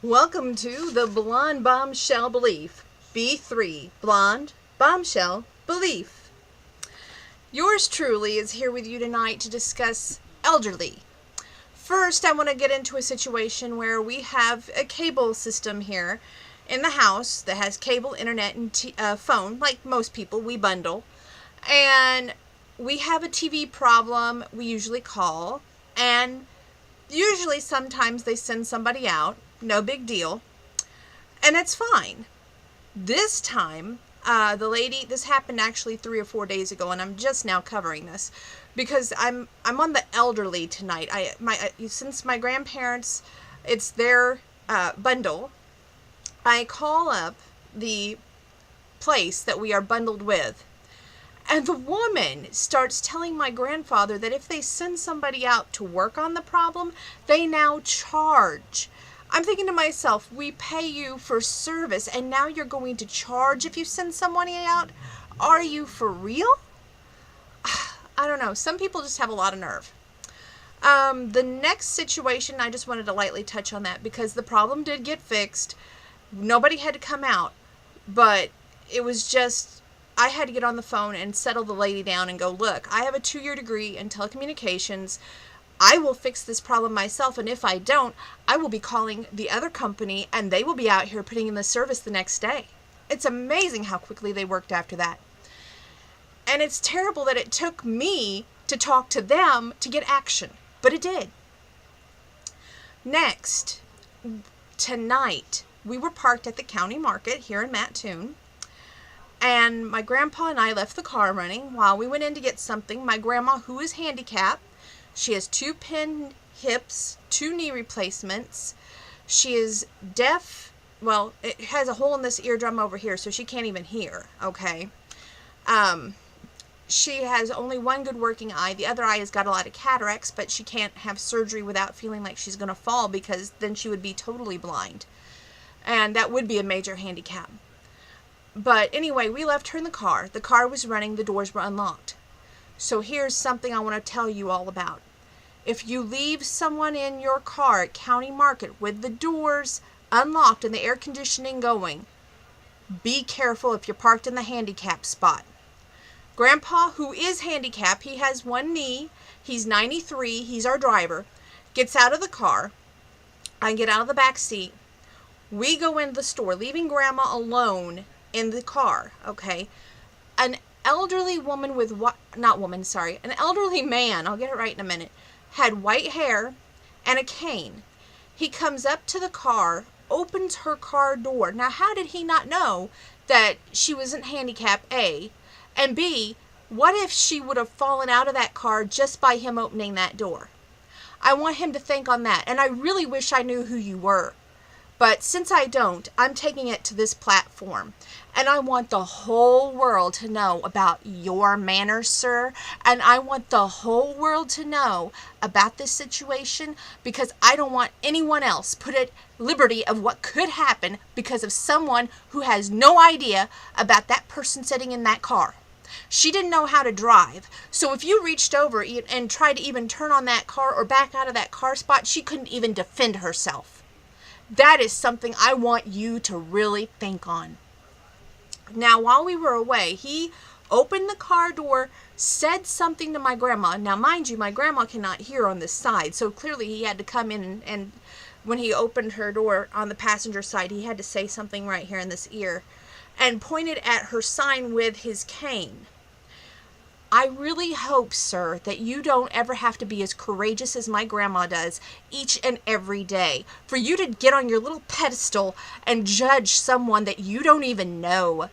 Welcome to the Blonde Bombshell Belief. B3, Blonde Bombshell Belief. Yours truly is here with you tonight to discuss elderly. First, I want to get into a situation where we have a cable system here in the house that has cable, internet, and phone. Like most people, we bundle. And we have a TV problem we usually call. And usually sometimes they send somebody out. No big deal. And it's fine. This time, this happened actually 3 or 4 days ago, and I'm just now covering this because I'm on the elderly tonight. Since my grandparents, it's their bundle, I call up the place that we are bundled with, and the woman starts telling my grandfather that if they send somebody out to work on the problem, they now charge. I'm thinking to myself, we pay you for service, and now you're going to charge if you send somebody out? Are you for real? I don't know. Some people just have a lot of nerve. The next situation, I just wanted to lightly touch on that because the problem did get fixed. Nobody had to come out, but it was just, I had to get on the phone and settle the lady down and go, look, I have a 2-year degree in telecommunications. I will fix this problem myself, and if I don't, I will be calling the other company, and they will be out here putting in the service the next day. It's amazing how quickly they worked after that. And it's terrible that it took me to talk to them to get action, but it did. Next, tonight, we were parked at the county market here in Mattoon, and my grandpa and I left the car running while we went in to get something. My grandma, who is handicapped, she has 2 pinned hips, 2 knee replacements. She is deaf. Well, it has a hole in this eardrum over here, so she can't even hear, okay? She has only one good working eye. The other eye has got a lot of cataracts, but she can't have surgery without feeling like she's going to fall because then she would be totally blind. And that would be a major handicap. But anyway, we left her in the car. The car was running. The doors were unlocked. So here's something I want to tell you all about. If you leave someone in your car at County Market with the doors unlocked and the air conditioning going, be careful if you're parked in the handicap spot. Grandpa, who is handicapped, he has 1 knee, he's 93, he's our driver, gets out of the car. I get out of the back seat. We go into the store, leaving Grandma alone in the car, okay? An elderly woman an elderly man, I'll get it right in a minute, had white hair and a cane. He comes up to the car, opens her car door. Now, how did he not know that she wasn't handicapped, A? And B, what if she would have fallen out of that car just by him opening that door? I want him to think on that, and I really wish I knew who you were. But since I don't, I'm taking it to this platform. And I want the whole world to know about your manners, sir. And I want the whole world to know about this situation because I don't want anyone else put at liberty of what could happen because of someone who has no idea about that person sitting in that car. She didn't know how to drive. So if you reached over and tried to even turn on that car or back out of that car spot, she couldn't even defend herself. That is something I want you to really think on. Now, while we were away, he opened the car door, said something to my grandma. Now, mind you, my grandma cannot hear on this side, so clearly he had to come in and when he opened her door on the passenger side, he had to say something right here in this ear and pointed at her sign with his cane. I really hope, sir, that you don't ever have to be as courageous as my grandma does each and every day. For you to get on your little pedestal and judge someone that you don't even know.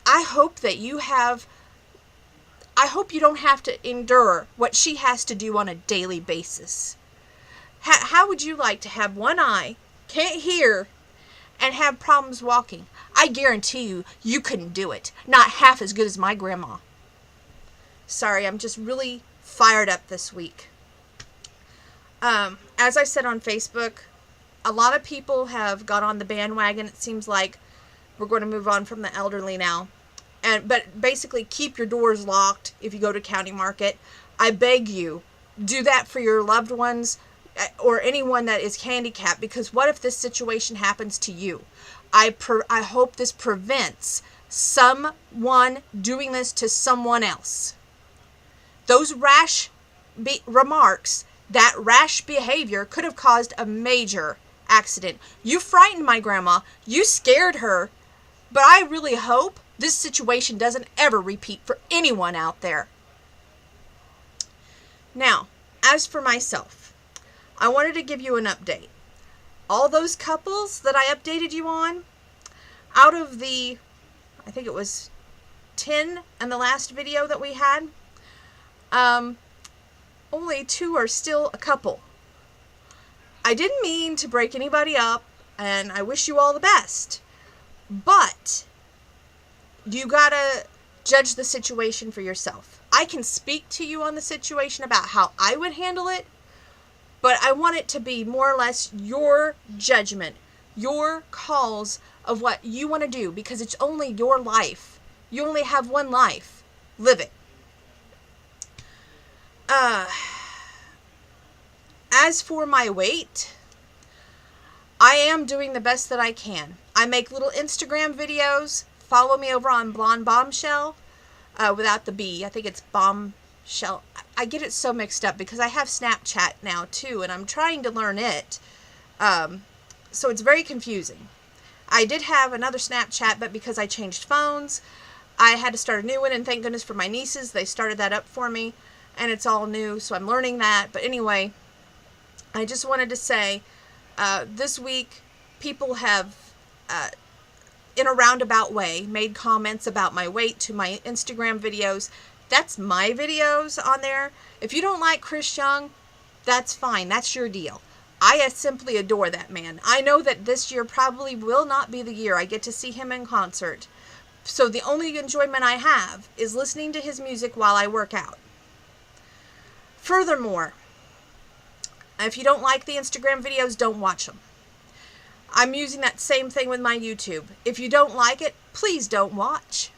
I hope you don't have to endure what she has to do on a daily basis. How would you like to have 1 eye, can't hear, and have problems walking? I guarantee you couldn't do it. Not half as good as my grandma. Sorry, I'm just really fired up this week. As I said on Facebook, a lot of people have got on the bandwagon. It seems like we're going to move on from the elderly now. But basically, keep your doors locked if you go to County Market. I beg you, do that for your loved ones. or anyone that is handicapped, because what if this situation happens to you? I hope this prevents someone doing this to someone else. Those rash remarks, that rash behavior could have caused a major accident. You frightened my grandma. You scared her. But I really hope this situation doesn't ever repeat for anyone out there. Now, as for myself, I wanted to give you an update. All those couples that I updated you on, out of the, I think it was 10 in the last video that we had, only 2 are still a couple. I didn't mean to break anybody up, and I wish you all the best. But you gotta judge the situation for yourself. I can speak to you on the situation about how I would handle it, but I want it to be more or less your judgment, your calls of what you want to do, because it's only your life. You only have one life. Live it. As for my weight, I am doing the best that I can. I make little Instagram videos. Follow me over on Blonde Bombshell, without the B. I think it's Bombshell. I get it so mixed up because I have Snapchat now too, and I'm trying to learn it. So it's very confusing. I did have another Snapchat, but because I changed phones, I had to start a new one, and thank goodness for my nieces. They started that up for me, and it's all new, so I'm learning that. But anyway, I just wanted to say, this week, people have, in a roundabout way, made comments about my weight to my Instagram videos. That's my videos on there. If you don't like Chris Young, that's fine. That's your deal. I simply adore that man. I know that this year probably will not be the year I get to see him in concert. So the only enjoyment I have is listening to his music while I work out. Furthermore, if you don't like the Instagram videos, don't watch them. I'm using that same thing with my YouTube. If you don't like it, please don't watch.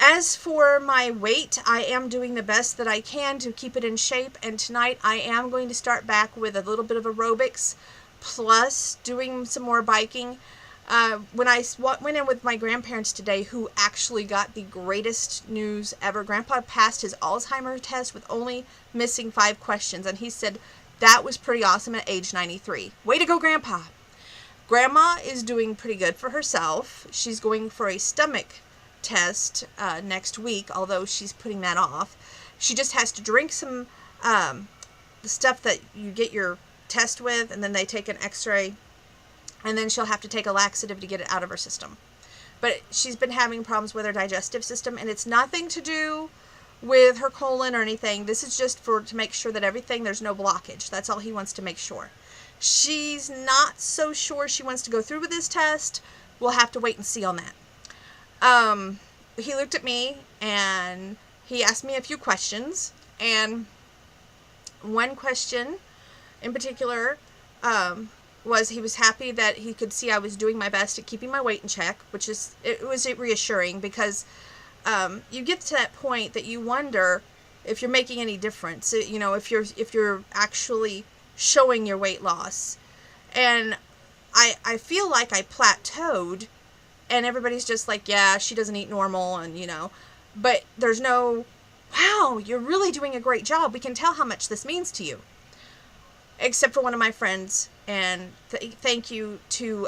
As for my weight, I am doing the best that I can to keep it in shape, and tonight I am going to start back with a little bit of aerobics, plus doing some more biking. When I went in with my grandparents today, who actually got the greatest news ever. Grandpa passed his Alzheimer's test with only missing 5 questions, and he said that was pretty awesome at age 93. Way to go, Grandpa! Grandma is doing pretty good for herself. She's going for a stomach test next week, although she's putting that off. She just has to drink some the stuff that you get your test with, and then they take an x-ray, and then she'll have to take a laxative to get it out of her system. But she's been having problems with her digestive system, and it's nothing to do with her colon or anything. This is just to make sure that there's no blockage. That's all he wants to make sure. She's not so sure she wants to go through with this test. We'll have to wait and see on that. He looked at me and he asked me a few questions, and one question in particular was he was happy that he could see I was doing my best at keeping my weight in check, which was reassuring, because you get to that point that you wonder if you're making any difference, you know, if you're actually showing your weight loss. And I feel like I plateaued, and everybody's just like, yeah, she doesn't eat normal, and you know, but there's no, wow, you're really doing a great job. We can tell how much this means to you. Except for one of my friends, and thank you to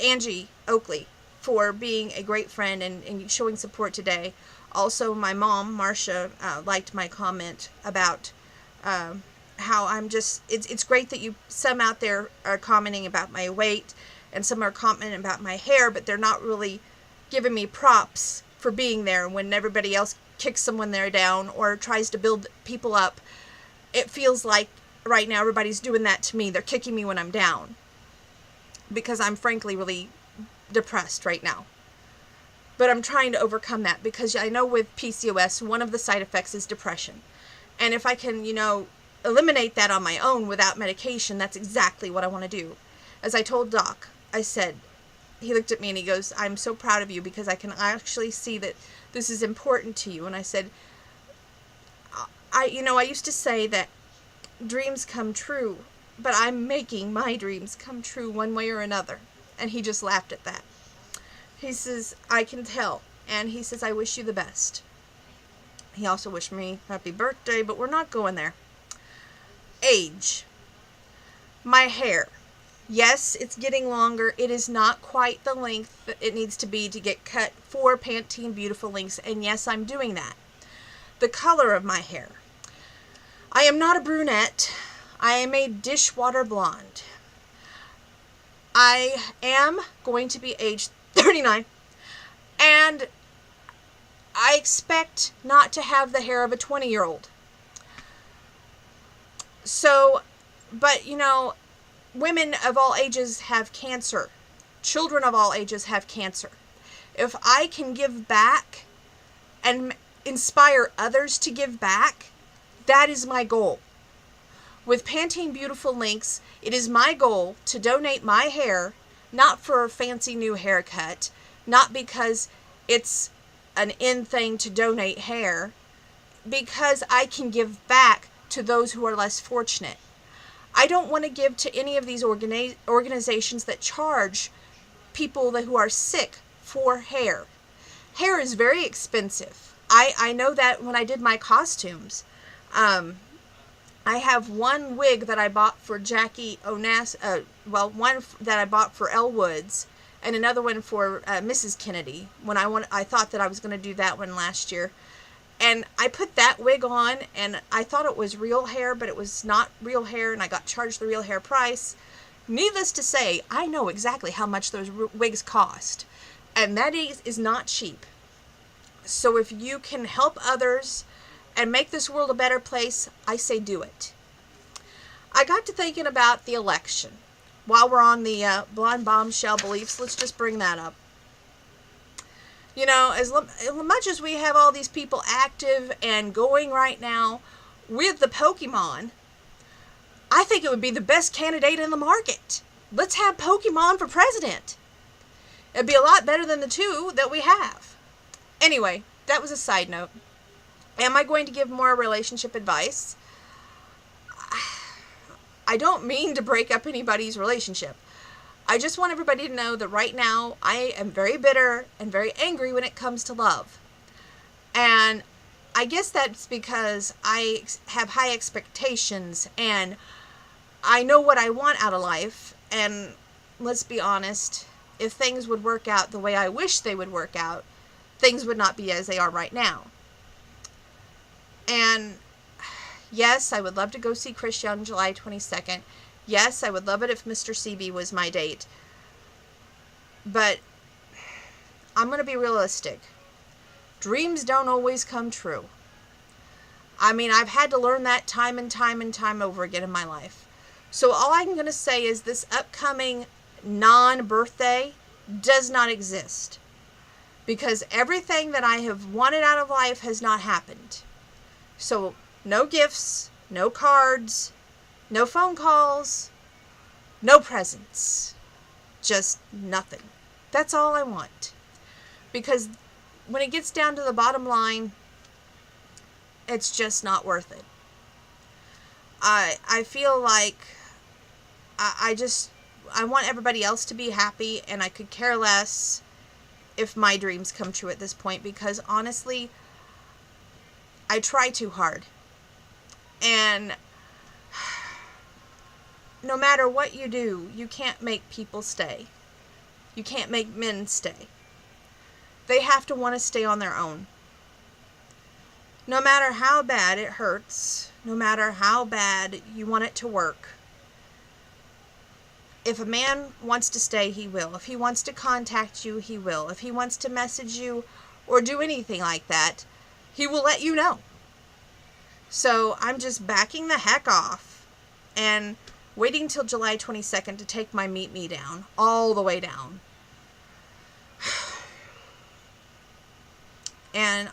Angie Oakley for being a great friend and showing support today. Also, my mom, Marcia, liked my comment about how I'm just, it's great that some out there are commenting about my weight, and some are commenting about my hair, but they're not really giving me props for being there when everybody else kicks someone there down or tries to build people up. It feels like right now everybody's doing that to me. They're kicking me when I'm down, because I'm frankly really depressed right now. But I'm trying to overcome that, because I know with PCOS, one of the side effects is depression. And if I can, you know, eliminate that on my own without medication, that's exactly what I want to do. As I told Doc, I said, he looked at me and he goes, I'm so proud of you, because I can actually see that this is important to you. And I said, I used to say that dreams come true, but I'm making my dreams come true one way or another. And he just laughed at that. He says, I can tell. And he says, I wish you the best. He also wished me happy birthday, but we're not going there. Age. My hair. Yes, it's getting longer. It is not quite the length that it needs to be to get cut for Pantene Beautiful lengths. And yes, I'm doing that. The color of my hair. I am not a brunette. I am a dishwater blonde. I am going to be age 39. And I expect not to have the hair of a 20-year-old. So, but you know, women of all ages have cancer. Children of all ages have cancer. If I can give back and inspire others to give back, that is my goal. With Pantene Beautiful Lengths, it is my goal to donate my hair, not for a fancy new haircut, not because it's an in thing to donate hair, because I can give back to those who are less fortunate. I don't want to give to any of these organizations that charge people who are sick for hair. Hair is very expensive. I know that when I did my costumes. I have one wig that I bought for Jackie one that I bought for Elle Woods, and another one for Mrs. Kennedy. I thought that I was going to do that one last year. And I put that wig on, and I thought it was real hair, but it was not real hair, and I got charged the real hair price. Needless to say, I know exactly how much those wigs cost, and that is not cheap. So if you can help others and make this world a better place, I say do it. I got to thinking about the election. While we're on the blonde bombshell beliefs, let's just bring that up. You know, as much as we have all these people active and going right now with the Pokemon, I think it would be the best candidate in the market. Let's have Pokemon for president. It'd be a lot better than the two that we have. Anyway, that was a side note. Am I going to give more relationship advice? I don't mean to break up anybody's relationship. I just want everybody to know that right now I am very bitter and very angry when it comes to love. And I guess that's because I have high expectations and I know what I want out of life. And let's be honest, if things would work out the way I wish they would work out, things would not be as they are right now. And yes, I would love to go see Chris Young July 22nd. Yes, I would love it if Mr. CB was my date. But I'm going to be realistic. Dreams don't always come true. I mean, I've had to learn that time and time and time over again in my life. So all I'm going to say is this upcoming non-birthday does not exist. Because everything that I have wanted out of life has not happened. So no gifts, no cards, no phone calls, no presents. Just nothing. That's all I want. Because when it gets down to the bottom line, it's just not worth it. I feel like I want everybody else to be happy, and I could care less if my dreams come true at this point, because honestly, I try too hard. And no matter what you do, you can't make people stay. You can't make men stay. They have to want to stay on their own. No matter how bad it hurts, no matter how bad you want it to work, if a man wants to stay, he will. If he wants to contact you, he will. If he wants to message you or do anything like that, he will let you know. So I'm just backing the heck off and waiting till July 22nd to take my meet me down, all the way down. And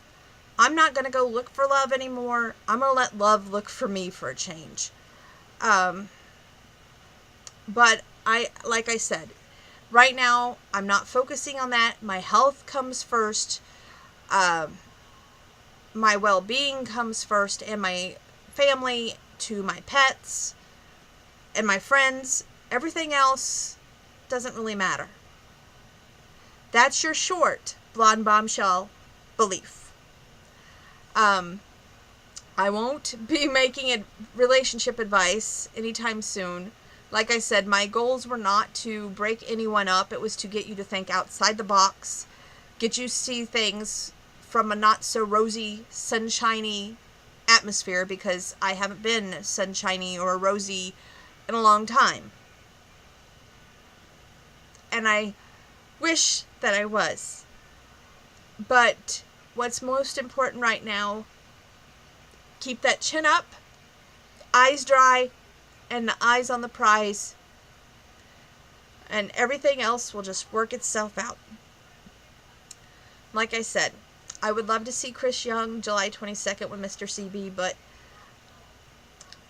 I'm not going to go look for love anymore. I'm going to let love look for me for a change. But like I said, right now I'm not focusing on that. My health comes first. My well-being comes first, and my family to my pets and my friends. Everything else doesn't really matter. That's your short blonde bombshell belief. I won't be making a relationship advice anytime soon. Like I said, my goals were not to break anyone up. It was to get you to think outside the box, get you to see things from a not so rosy, sunshiny atmosphere, because I haven't been sunshiny or rosy in a long time. And I wish that I was. But what's most important right now, keep that chin up, eyes dry, and the eyes on the prize, and everything else will just work itself out. Like I said, I would love to see Chris Young July 22nd with Mr. CB, but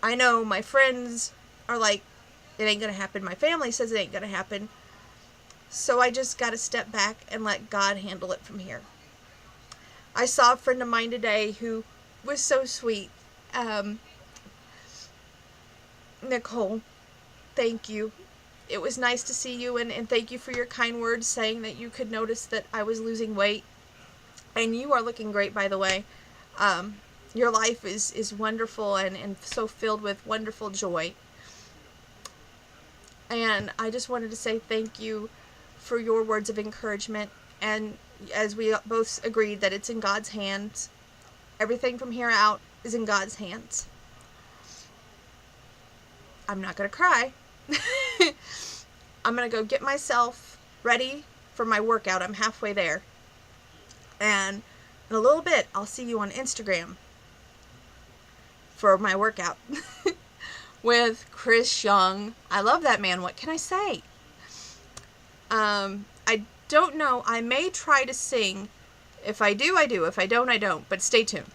I know my friends are like, it ain't gonna happen. My family says it ain't gonna happen. So I just gotta step back and let God handle it from here. I saw a friend of mine today who was so sweet. Nicole, thank you. It was nice to see you, and thank you for your kind words saying that you could notice that I was losing weight. And you are looking great, by the way. Your life is wonderful and so filled with wonderful joy. And I just wanted to say thank you for your words of encouragement. And as we both agreed that it's in God's hands, everything from here out is in God's hands. I'm not going to cry. I'm going to go get myself ready for my workout. I'm halfway there. And in a little bit, I'll see you on Instagram for my workout with Chris Young. I love that man. What can I say? I don't know. I may try to sing. If I do, I do. If I don't, I don't. But stay tuned.